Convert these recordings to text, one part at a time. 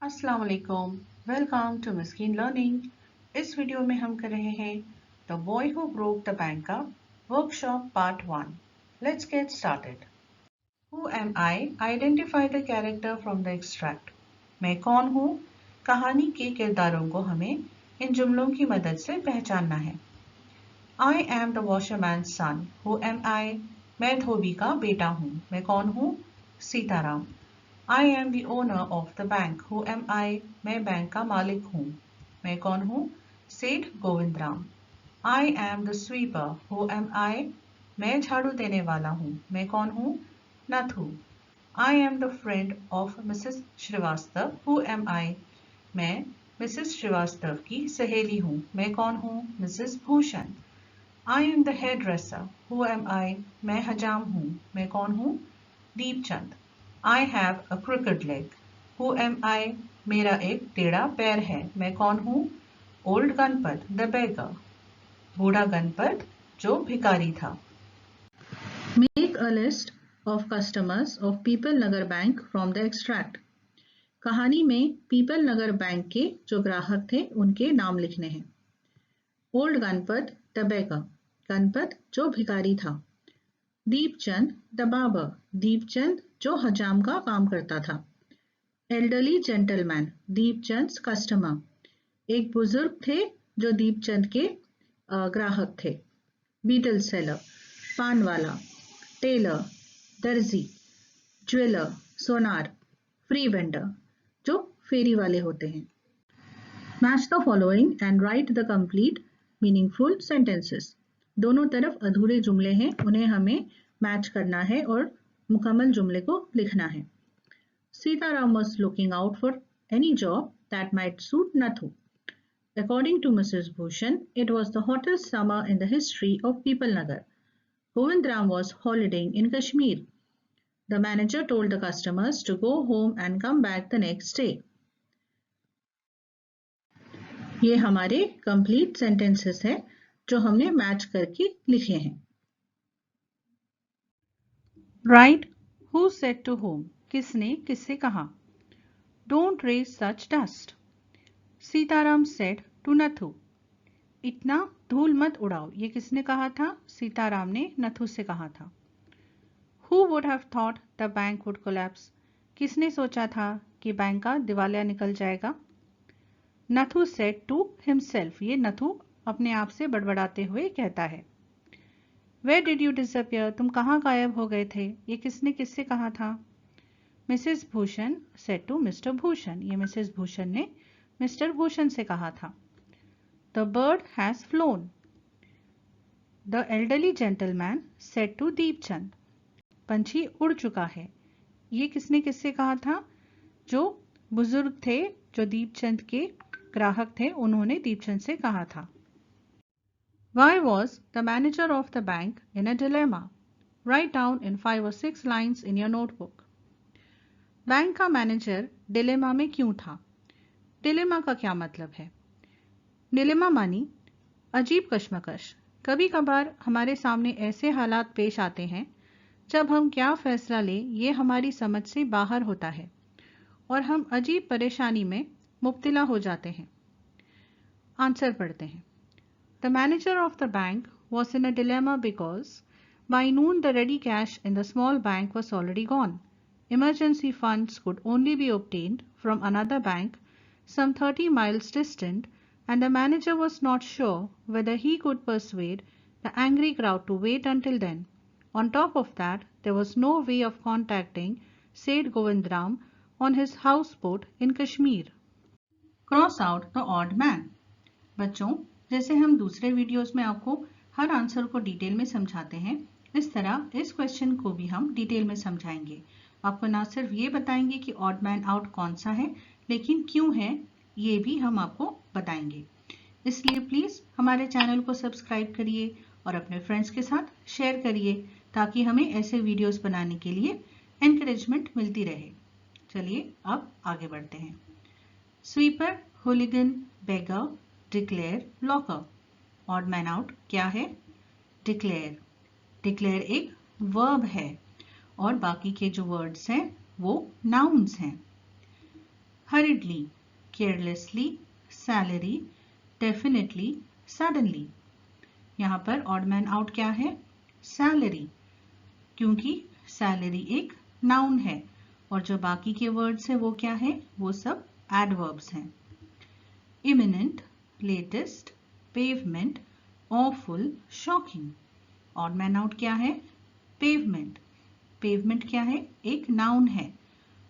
अस्सलाम वालेकुम, welcome to Miskeen learning. इस वीडियो में हम कर रहे हैं the boy who broke the bank का workshop part 1। Let's get started. Who am I? Identify the character from the extract. मैं कौन हूँ? कहानी के किरदारों को हमें इन जुमलों की मदद से पहचानना है। I am the washerman's son. Who am I? मैं धोबी का बेटा हूँ। मैं कौन हूँ? Sitaram. I am the owner of the bank. Who am I? मैं बैंक का मालिक हूँ। मैं कौन हूँ? सेठ Govindram. I am the sweeper. Who am I? मैं झाड़ू देने वाला हूँ। मैं कौन हूँ? Nathu. I am the friend of Mrs. Srivastava. Who am I? मैं मिसेस श्रीवास्तव की सहेली हूँ। मैं कौन हूँ? Mrs Bhushan. I am the hairdresser. Who am I? मैं हजाम हूँ। मैं कौन हूँ? Deepchand. I have a crooked leg. Who am I? मेरा एक टेढ़ा पैर है। मैं कौन हूँ? Old Ganpat, the beggar. बूढ़ा गणपत जो भिखारी था। Make a list of customers of People Nagar Bank from the extract. कहानी में पीपल नगर बैंक के जो ग्राहक थे उनके नाम लिखने हैं। Old Ganpat, the beggar, Ganpat जो भिखारी था। दीपचंद, द बार्बर, दीपचंद जो हजाम का काम करता था। एल्डरली जेंटलमैन, दीपचंद कस्टमर, एक बुजुर्ग थे जो दीपचंद के ग्राहक थे। बीटल सेलर, पान वाला। टेलर, दर्जी। ज्वेलर, सोनार। फ्री वेंडर, जो फेरी वाले होते हैं। Match the following and right the complete meaningful sentences. दोनों तरफ अधूरे जुमले हैं, उन्हें हमें मैच करना है और मुकम्मल जुमले को लिखना है। Sitaram was looking out for any job that might suit Nathu. According to Mrs. Bhushan, it was the hottest summer in the history of People Nagar. Govindram was holidaying in Kashmir. The manager told the customers to go home and come back the next day. ये हमारे complete sentences हैं जो हमने match करके लिखे हैं। Right, who said to whom? किसने किससे कहा। Don't raise such dust. Sitaram said to Nathu. इतना धूल मत उड़ाओ, ये किसने कहा था? सीताराम ने नथु से कहा था। Who would have thought the bank would collapse? किसने सोचा था कि बैंक का दिवालिया निकल जाएगा? नथु सेड टू हिमसेल्फ, ये नथु अपने आप से बड़बड़ाते हुए कहता है। Where did you disappear? तुम कहाँ गायब हो गए थे? ये किसने किससे कहा था? Mrs Bhushan said to Mr Bhushan, ये मिसेस भूषण ने मिस्टर भूषण से कहा था। The bird has flown. The elderly gentleman said to Deepchand, पंछी उड़ चुका है। ये किसने किससे कहा था? जो बुजुर्ग थे, जो दीपचंद के ग्राहक थे, उन्होंने दीपचंद से कहा था। Why was the manager of the bank in a dilemma? Write down in 5 or 6 lines in your notebook. Bank का मैनेजर डिलेमा में क्यों था? डिलेमा का क्या मतलब है? डिलेमा मानी अजीब कश्मकश। कभी कभार हमारे सामने ऐसे हालात पेश आते हैं जब हम क्या फैसला लें ये हमारी समझ से बाहर होता है और हम अजीब परेशानी में मुब्तला हो जाते हैं। आंसर पढ़ते हैं। The manager of the bank was in a dilemma because by noon the ready cash in the small bank was already gone. Emergency funds could only be obtained from another bank some 30 miles distant, and the manager was not sure whether he could persuade the angry crowd to wait until then. On top of that, there was no way of contacting Seth Govindram on his houseboat in Kashmir. Cross out the odd man. बच्चों, जैसे हम दूसरे videos में आपको हर answer को detail में समझाते हैं, इस तरह इस क्वेश्चन को भी हम डिटेल में समझाएंगे। आपको ना सिर्फ ये बताएंगे कि ऑड मैन आउट कौन सा है, लेकिन क्यों है ये भी हम आपको बताएंगे। इसलिए प्लीज़ हमारे चैनल को सब्सक्राइब करिए और अपने फ्रेंड्स के साथ शेयर करिए ताकि हमें ऐसे वीडियोस बनाने के लिए एनकरेजमेंट मिलती रहे। चलिए अब आगे बढ़ते हैं। Sweeper, hooligan, beggar, declare, locker. Odd man out क्या है? डिक्लेयर। डिक्लेयर एक वर्ब है और बाकी के जो वर्ड्स हैं वो नाउन्स हैं। hurriedly, carelessly, salary, definitely, suddenly। यहाँ पर odd man out क्या है? Salary, क्योंकि salary एक noun है और जो बाकी के words है वो क्या है? वो सब adverbs हैं। Imminent, latest, pavement, awful, shocking। odd man out क्या है? Pavement। Pavement क्या है? एक noun है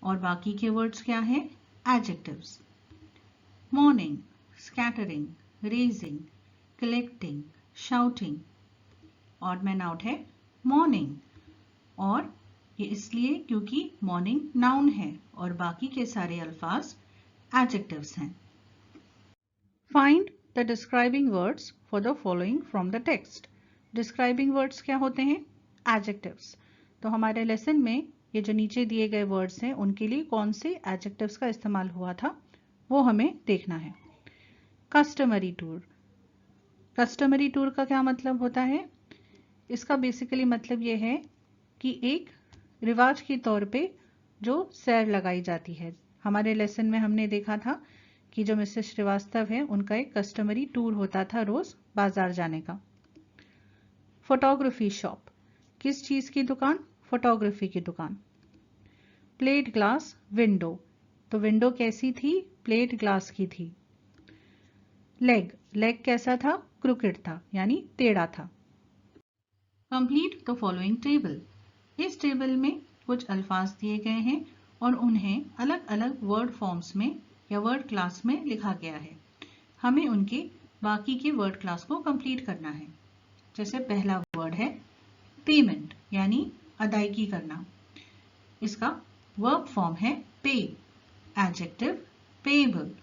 और बाकी के words क्या है? Adjectives। Morning, scattering, raising, collecting, shouting। odd man out है morning और ये इसलिए क्योंकि morning noun है और बाकी के सारे अल्फाज adjectives हैं। Find the describing words for the following from the text। Describing words क्या होते हैं? Adjectives। तो हमारे लेसन में ये जो नीचे दिए गए वर्ड्स हैं उनके लिए कौन से adjectives का इस्तेमाल हुआ था वो हमें देखना है। Customary tour। Customary tour का क्या मतलब होता है? इसका बेसिकली मतलब ये है कि एक रिवाज के तौर पे जो सैर लगाई जाती है। हमारे लेसन में हमने देखा था कि जो मिसेस श्रीवास्तव है उनका एक कस्टमरी टूर होता था रोज बाजार जाने का। फोटोग्राफी शॉप, किस चीज की दुकान? फोटोग्राफी की दुकान। प्लेट ग्लास विंडो, तो विंडो कैसी थी? प्लेट ग्लास की थी। लेग, लेग कैसा था? क्रुकेड था यानी टेढ़ा था। Complete the following table. इस टेबल में कुछ अल्फाज दिए गए हैं और उन्हें अलग अलग वर्ड फॉर्म्स में या वर्ड क्लास में लिखा गया है। हमें उनके बाकी के वर्ड क्लास को कंप्लीट करना है। जैसे पहला वर्ड है पेमेंट यानी अदायगी करना। इसका वर्ब फॉर्म है पे। Adjective payable.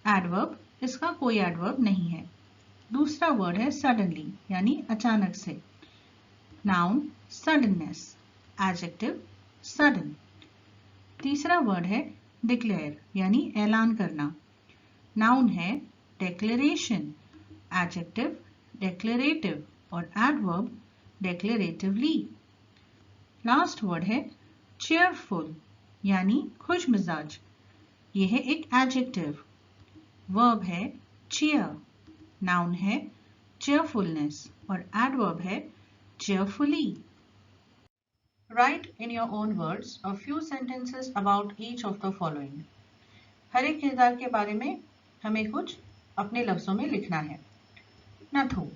एडवर्ब, इसका कोई एडवर्ब नहीं है। दूसरा वर्ड है सडनली यानी अचानक से। Noun suddenness. Adjective sudden. तीसरा वर्ड है डिक्लेयर यानी ऐलान करना। नाउन है डेक्लेरेशन। एडजेक्टिव डेक्लेरेटिव और एडवर्ब डेक्लेरेटिवली। लास्ट वर्ड है चेयरफुल यानी खुश मिजाज। यह है एक एडजेक्टिव। वर्ब है चीयर। नाउन है चेयरफुलनेस और एडवर्ब है cheerfully। Write in your own words a few sentences about each of the following। हर एक किरदार के बारे में हमें कुछ अपने लफ्जों में लिखना है। Nathu.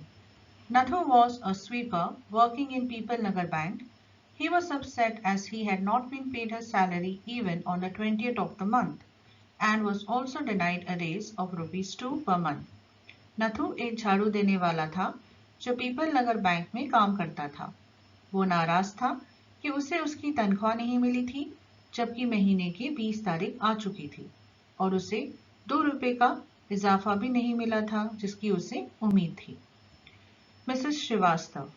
Nathu was a sweeper working in People Nagar Bank. He was upset as he had not been paid his salary even on the 20th of the month and was also denied a raise of ₹2 per month। Nathu एक झाड़ू देने वाला था जो people नगर bank में काम करता था। वो नाराज था कि उसे उसकी तनख्वाह नहीं मिली थी जबकि महीने की 20 तारीख आ चुकी थी और उसे ₹2 का इजाफा भी नहीं मिला था जिसकी उसे उम्मीद थी। Mrs Srivastava.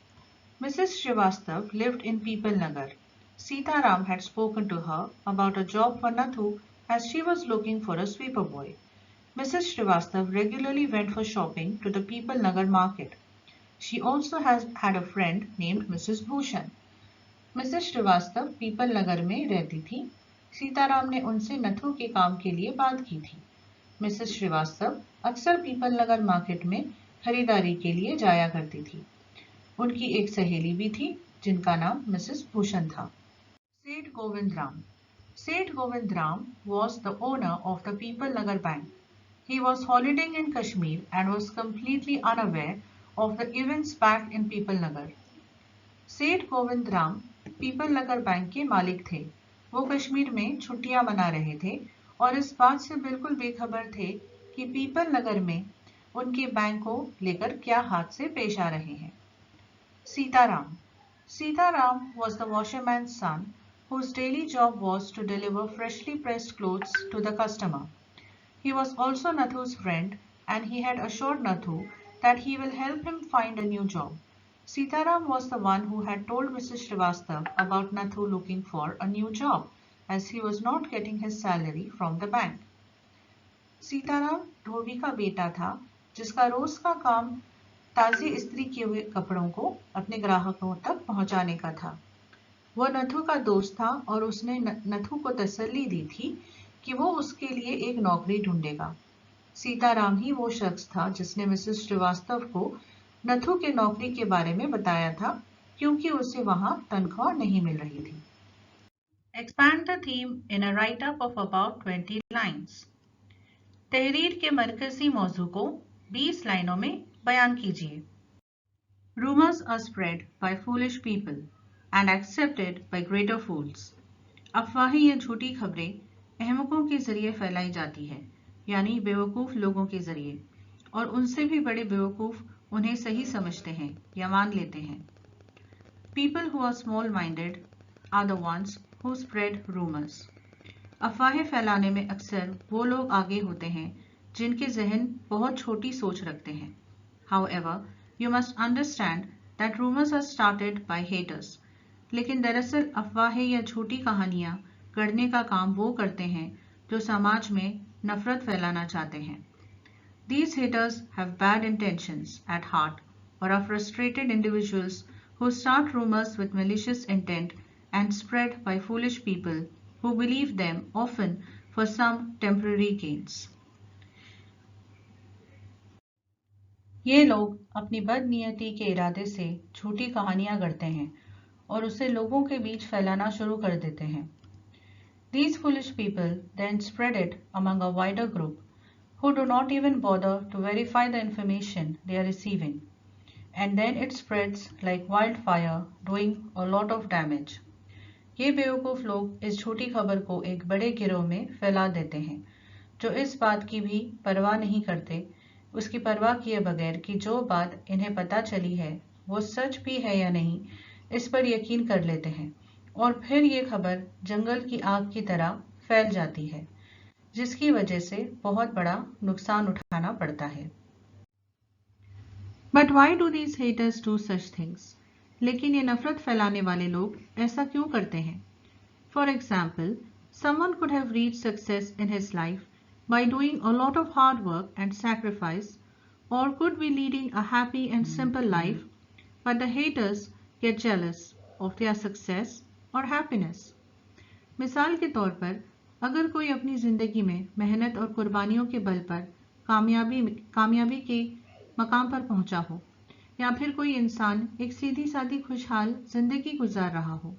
Mrs. Srivastav lived in People Nagar. Sitaram had spoken to her about a job for Nathu as she was looking for a sweeper boy. Mrs. Srivastav regularly went for shopping to the People Nagar market. She also had a friend named Mrs. Bhushan. Mrs Shrivastava Pipal Nagar में रहती थी। सीताराम ने उनसे नथु के काम के लिए बात की थी। मिसेस श्रीवास्तव अक्सर पीपल नगर मार्केट में खरीदारी के लिए जाया करती थी। उनकी एक सहेली भी थी जिनका नाम मिसेस भूषण था। सेठ गोविंद राम। सेठ Govind Ram was the owner of the People Nagar Bank. He was holidaying in Kashmir and was completely unaware of the events back in People Nagar. सेठ गोविंद राम पीपल नगर बैंक के मालिक थे। वो कश्मीर में छुट्टियां मना रहे थे और इस बात से बिल्कुल बेखबर थे कि पीपल नगर में उनके बैंक को लेकर क्या हादसे पेश आ रहे हैं। Sitaram. Sitaram was the washerman's son whose daily job was to deliver freshly pressed clothes to the customer. He was also Nathu's friend and he had assured Nathu that he will help him find a new job. Sitaram was the one who had told Mrs. Srivastav about Nathu looking for a new job as he was not getting his salary from the bank. Sitaram धोबी का बेटा था जिसका रोज का काम ताजे इस्त्री किए हुए कपड़ों को अपने ग्राहकों तक पहुंचाने का था। वह नथु का दोस्त था और उसने नथु को तसल्ली दी थी कि वो उसके लिए एक नौकरी ढूंढेगा। सीताराम ही वो शख्स था जिसने मिसेस श्रीवास्तव को नथु के नौकरी के बारे में बताया था, क्योंकि उसे वहां तनख्वाह नहीं मिल रही थी। Expand the theme in a write-up of about 20 lines. तहरीर के मरकजी मौजू को 20 लाइनों में बयान कीजिए। Rumors are spread by foolish people and accepted by greater fools. अफवाहें या झूठी खबरें अहमकों के जरिए फैलाई जाती है, यानी बेवकूफ लोगों के जरिए, और उनसे भी बड़े बेवकूफ उन्हें सही समझते हैं या मान लेते हैं। People who are small-minded are the ones who spread rumors. अफवाहें फैलाने में अक्सर वो लोग आगे होते हैं जिनके जहन बहुत छोटी सोच रखते हैं। However, you must understand that rumors are started by haters. लेकिन दरअसल अफवाहें या झूठी कहानियां गढ़ने का काम वो करते हैं जो समाज में नफरत फैलाना चाहते हैं। These haters have bad intentions at heart or are frustrated individuals who start rumors with malicious intent and spread by foolish people who believe them often for some temporary gains. ये लोग अपनी बदनीयती के इरादे से झूठी कहानियां गढ़ते हैं और उसे लोगों के बीच फैलाना शुरू कर देते हैं। These foolish people then spread it among a wider group who do not even bother to verify the information they are receiving, and then it spreads like wildfire, doing a lot of damage. ये बेवकूफ लोग इस झूठी खबर को एक बड़े गिरोह में फैला देते हैं, जो इस बात की भी परवाह नहीं करते, उसकी परवाह किए बगैर कि जो बात इन्हें पता चली है वो सच भी है या नहीं, इस पर यकीन कर लेते हैं, और फिर ये खबर जंगल की आग की तरह फैल जाती है, जिसकी वजह से बहुत बड़ा नुकसान उठाना पड़ता है। But why do these haters do such things? लेकिन ये नफरत फैलाने वाले लोग ऐसा क्यों करते हैं? For example, someone could have reached success in his life by doing a lot of hard work and sacrifice, or could be leading a happy and simple life, but the haters get jealous of their success or happiness. मिसाल के तौर पर, अगर कोई अपनी जिंदगी में मेहनत और कुर्बानियों के बल पर कामयाबी के मकाम पर पहुंचा हो, या फिर कोई इंसान एक सीधी सादी खुशहाल जिंदगी गुजार रहा हो,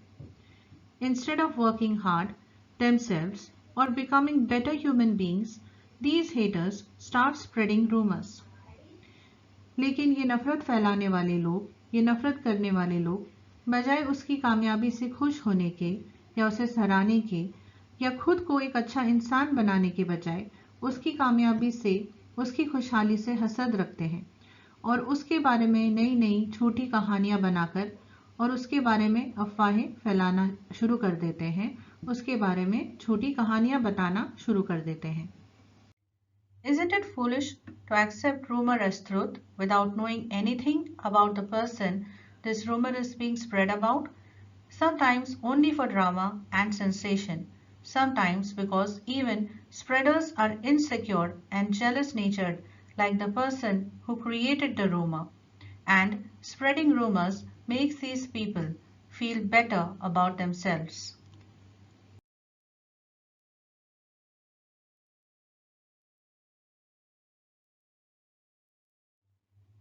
instead of working hard themselves or becoming better human beings, these haters start spreading rumors. लेकिन ये नफरत फैलाने वाले लोग, ये नफरत करने वाले लोग, बजाय उसकी कामयाबी से खुश होने के या उसे सराहने के या खुद को एक अच्छा इंसान बनाने के बजाय उसकी कामयाबी से, उसकी खुशहाली से हसद रखते हैं और उसके बारे में नई नई झूठी कहानियां बनाकर और उसके बारे में अफवाहें फैलाना शुरू कर देते हैं, उसके बारे में झूठी कहानियां बताना शुरू कर देते हैं। Isn't it foolish to accept rumor as truth without knowing anything about the person this rumor is being spread about? Sometimes only for drama and sensation, sometimes because even spreaders are insecure and jealous-natured like the person who created the rumor, and spreading rumors makes these people feel better about themselves.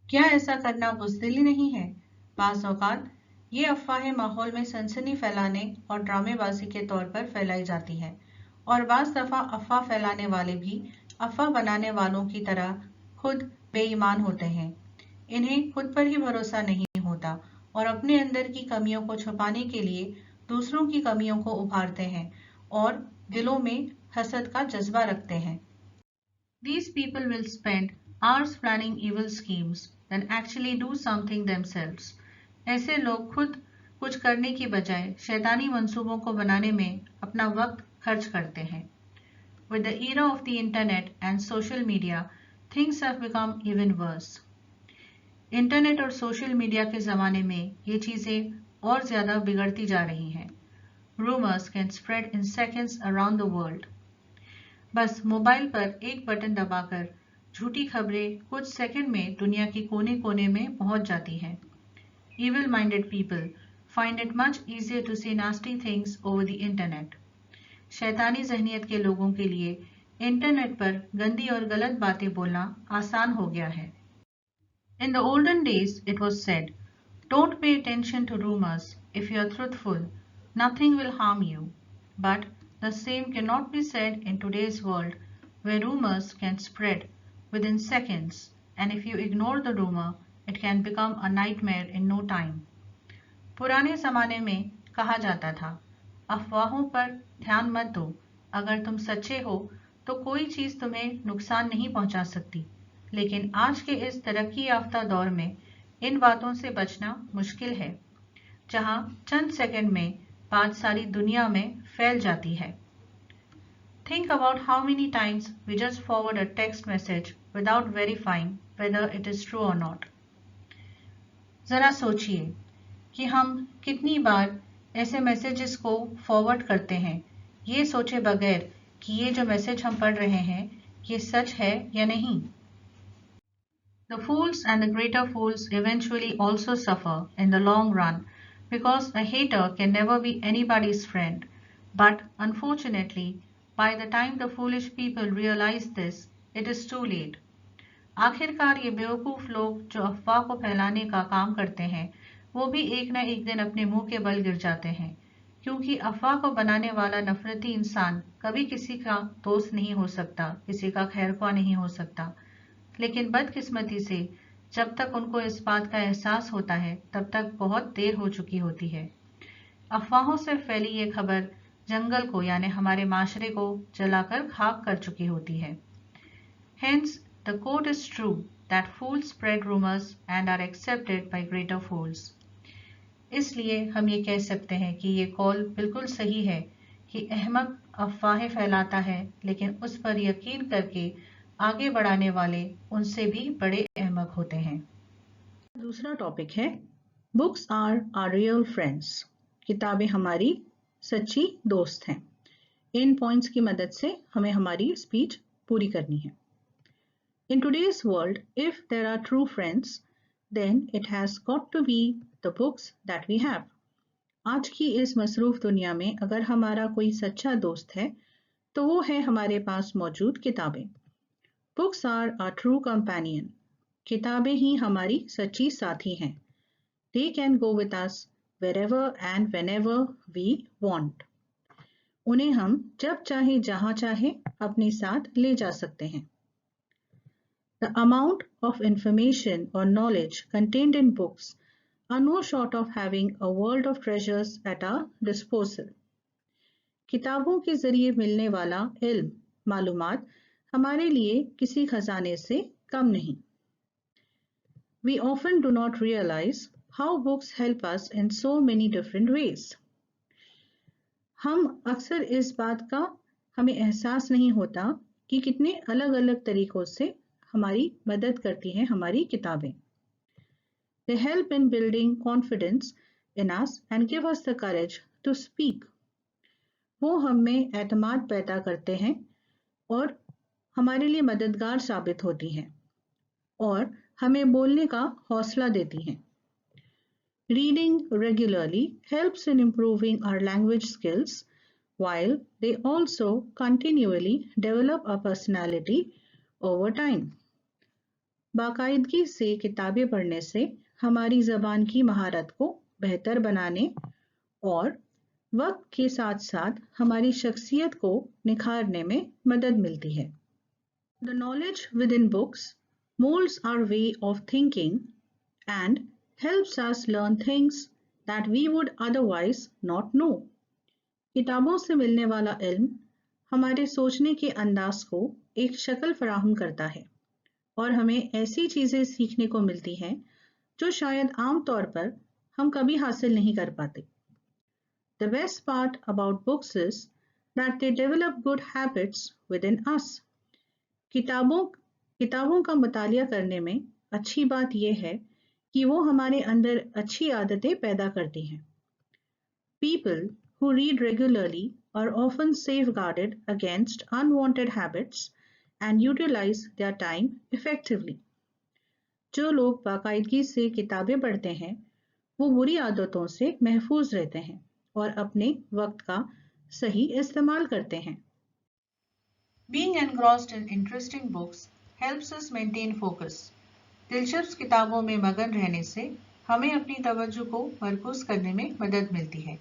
क्या ऐसा करना बुज़दिली नहीं है? बाज़ औक़ात ये अफ़वाहें माहौल में सनसनी फैलाने और ड्रामेबाजी के तौर पर फैलाई जाती हैं, और बाज़ दफ़ा अफ़वाह फैलाने वाले भी अफ़वाह बनाने वालों की तरह खुद बेईमान होते हैं। इन्हें खुद पर ही भरोसा नहीं होता और अपने अंदर की कमियों को छुपाने के लिए दूसरों की कमियों को उभारते हैं और दिलों में हसद का जज्बा रखते हैं। These people will spend hours planning evil schemes than actually do something themselves. ऐसे लोग खुद कुछ करने की बजाय शैतानी मंसूबों को बनाने में अपना वक्त खर्च करते हैं। With the era of the internet and social media, things have become even worse. Internet और सोशल मीडिया के ज़माने में ये चीज़ें और ज़्यादा बिगड़ती जा रही हैं। Rumors can spread in seconds around the world. बस मोबाइल पर एक बटन दबाकर झूठी खबरें कुछ सेकंड में दुनिया के कोने कोने में पहुंच जाती हैं। Evil-minded people find it much easier to say nasty things over the internet. शैतानी जहनियत के लोगों के लिए इंटरनेट पर गंदी और गलत बातें बोलना आसान हो गया है। In the olden days, it was said, don't pay attention to rumors. If you are truthful, nothing will harm you. But the same cannot be said in today's world, where rumors can spread within seconds, and if you ignore the rumor, it can become a nightmare in no time. पुराने ज़माने में कहा जाता था, अफवाहों पर ध्यान मत दो, अगर तुम सच्चे हो तो कोई चीज़ तुम्हें नुकसान नहीं पहुंचा सकती। लेकिन आज के इस तरक्की याफ्ता दौर में इन बातों से बचना मुश्किल है, जहां चंद सेकंड में बात सारी दुनिया में फैल जाती है। Think about how many times we just forward a text message without verifying whether it is true or not. ज़रा सोचिए कि हम कितनी बार ऐसे मैसेजेस को फॉरवर्ड करते हैं ये सोचे बगैर कि ये जो मैसेज हम पढ़ रहे हैं ये सच है या नहीं। The fools and the greater fools eventually also suffer in the long run because a hater can never be anybody's friend. But unfortunately, by the time the foolish people realize this, it is too late. आखिरकार ये बेवकूफ़ लोग जो अफवाह को फैलाने का काम करते हैं वो भी एक न एक दिन अपने मुंह के बल गिर जाते हैं, क्योंकि अफवाह को बनाने वाला नफरती इंसान कभी किसी का दोस्त नहीं हो सकता, किसी का खैरख्वाह नहीं हो सकता। लेकिन बदकिस्मती से जब तक उनको इस बात का एहसास होता है तब तक बहुत देर हो चुकी होती है। अफवाहों से फैली ये खबर जंगल को यानी हमारे माशरे को जलाकर खाक कर चुकी होती है। Hence, the quote is true that fools spread rumors and are accepted by greater fools. इसलिए हम ये कह सकते हैं कि ये कॉल बिल्कुल सही है कि अहमक अफवाहें फैलाता है, लेकिन उस पर यकीन करके आगे बढ़ाने वाले उनसे भी बड़े अहमक होते हैं। दूसरा टॉपिक है books are our real friends. किताबें हमारी सच्ची दोस्त हैं। इन पॉइंट्स की मदद से हमें हमारी स्पीच पूरी करनी है। In today's world, if there are true friends, then it has got to be the books that we have. आज की इस मसरूफ दुनिया में अगर हमारा कोई सच्चा दोस्त है तो वो है हमारे पास मौजूद किताबें। Books are our true companion. किताबें ही हमारी सच्ची साथी हैं। They can go with us wherever and whenever we want. उन्हें हम जब चाहे जहां चाहे अपने साथ ले जा सकते हैं। The amount of information or knowledge contained in books are no short of having a world of treasures at our disposal. किताबों के जरिए मिलने वाला इल्म, मालूमात हमारे लिए किसी खजाने से कम नहीं। We often do not realize how books help us in so many different ways. हम अक्सर इस बात का हमें एहसास नहीं होता कि कितने अलग-अलग तरीकों से हमारी मदद करती हैं हमारी किताबें। They help in building confidence in us and give us the courage to speak. वो हम में एतमाद पैदा करते हैं और हमारे लिए मददगार साबित होती हैं और हमें बोलने का हौसला देती हैं। Reading regularly helps in improving our language skills, while they also continually develop our personality over time. बाकायदगी से किताबें पढ़ने से हमारी ज़बान की महारत को बेहतर बनाने और वक्त के साथ साथ हमारी शख्सियत को निखारने में मदद मिलती है। The knowledge within books molds our way of thinking and helps us learn things that we would otherwise not know. किताबों से मिलने वाला इल्म हमारे सोचने के अंदाज को एक शक्ल फराहम करता है और हमें ऐसी चीज़ें सीखने को मिलती हैं जो शायद आम तौर पर हम कभी हासिल नहीं कर पाते। The best part about books is that they develop good habits within us. किताबों का मुतालिया करने में अच्छी बात यह है कि वो हमारे अंदर अच्छी आदतें पैदा करती हैं। People who read regularly are often safeguarded against unwanted habits and utilize their time effectively. जो लोग बाकायदगी से किताबें पढ़ते हैं वो बुरी आदतों से महफूज रहते हैं और अपने वक्त का सही इस्तेमाल करते हैं। Being engrossed in interesting books helps us maintain focus. दिलचस्प किताबों में मगन रहने से हमें अपनी तवज्जो को मरकूज करने में मदद मिलती है,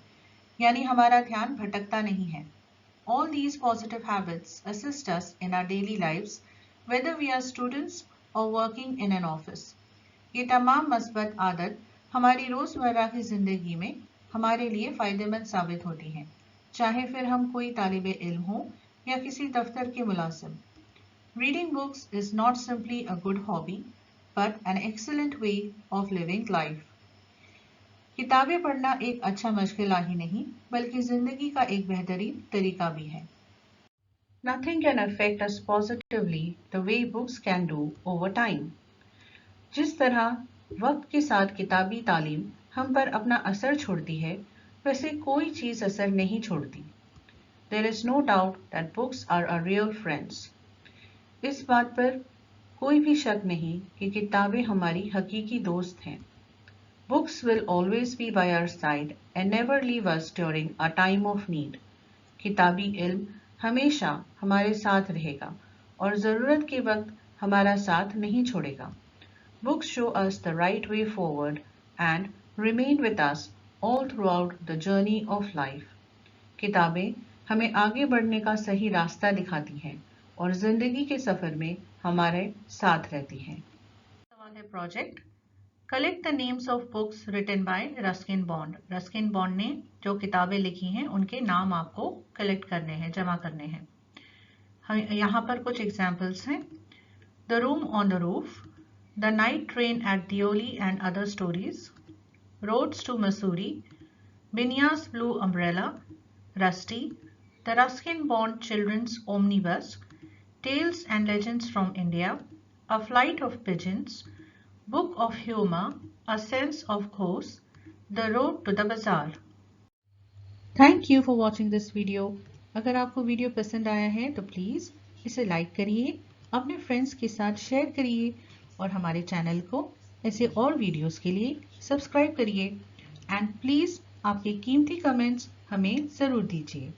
यानी हमारा ध्यान भटकता नहीं है। All these positive habits assist us in our daily lives, whether we are students or working in an office. ये तमाम मस्बत आदत हमारी रोज़मर्रा की ज़िंदगी में हमारे लिए फ़ायदेमंद साबित होती हैं, चाहे फिर हम कोई तालिब इल्म हो या किसी दफ्तर के मुलाजिम। Reading books is not simply a good hobby, but an excellent way of living life. किताबें पढ़ना एक अच्छा मशगला ही नहीं, बल्कि जिंदगी का एक बेहतरीन तरीका भी है। Nothing can affect us positively the way books can do over time. जिस तरह वक्त के साथ किताबी तालीम हम पर अपना असर छोड़ती है, वैसे कोई चीज़ असर नहीं छोड़ती। There is no doubt that books are our real friends. इस बात पर कोई भी शक नहीं कि किताबें हमारी हकीकी दोस्त हैं। Books will always be by our side and never leave us during a time of need. किताबी इल्म हमेशा हमारे साथ रहेगा और ज़रूरत के वक्त हमारा साथ नहीं छोड़ेगा। Books show us the right way forward and remain with us all throughout the journey of life. किताबें हमें आगे बढ़ने का सही रास्ता दिखाती हैं और ज़िंदगी के सफ़र में हमारे साथ रहती हैं। सवाल है project Collect the names of books written by Ruskin Bond. Ruskin Bond ने जो किताबें लिखी हैं उनके नाम आपको कलेक्ट करने हैं, जमा करने हैं। यहाँ पर कुछ एग्जाम्पल्स हैं। The Room on the Roof, The Night Train at Deoli and Other Stories, Roads to Missouri, Binya's Blue Umbrella, Rusty, The Ruskin Bond Children's Omnibus, Tales and Legends from India, A Flight of Pigeons, Book of Humor, A Sense of Course, The Road to the Bazaar. Thank you for watching this video. अगर आपको video पसंद आया है तो please इसे like करिए, अपने friends के साथ शेयर करिए और हमारे चैनल को ऐसे और वीडियोस के लिए सब्सक्राइब करिए। एंड प्लीज़ आपके कीमती कमेंट्स हमें ज़रूर दीजिए।